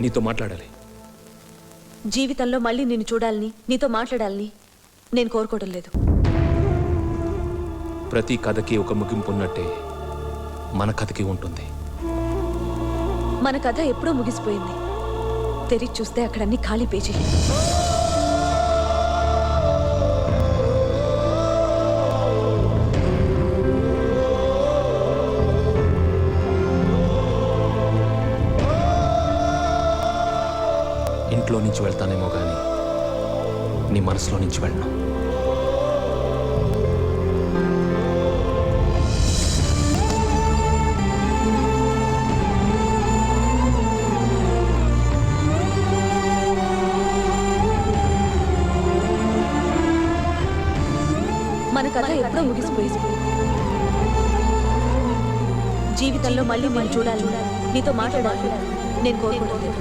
నీతో మాట్లాడాలి. జీవితంలో మళ్ళీ నిన్ను చూడాలని, నీతో మాట్లాడాలని నేను కోరుకోవడం లేదు. ప్రతి కథకి ఒక ముగింపు ఉన్నట్టే మన కథకి ఉంటుంది. మన కథ ఎప్పుడో ముగిసిపోయింది. తెరిచి చూస్తే అక్కడ అన్ని ఖాళీ పేజీలు. ఇంట్లో నుంచి వెళ్తానేమో కానీ నీ మనసులో నుంచి వెళ్ళను. మన కథ ఎప్పుడో ముగిసిపోయింది. జీవితంలో మళ్ళీ నేను చూడాలి, నీతో మాట్లాడాలి నేను కోరుకోవడం లేదు.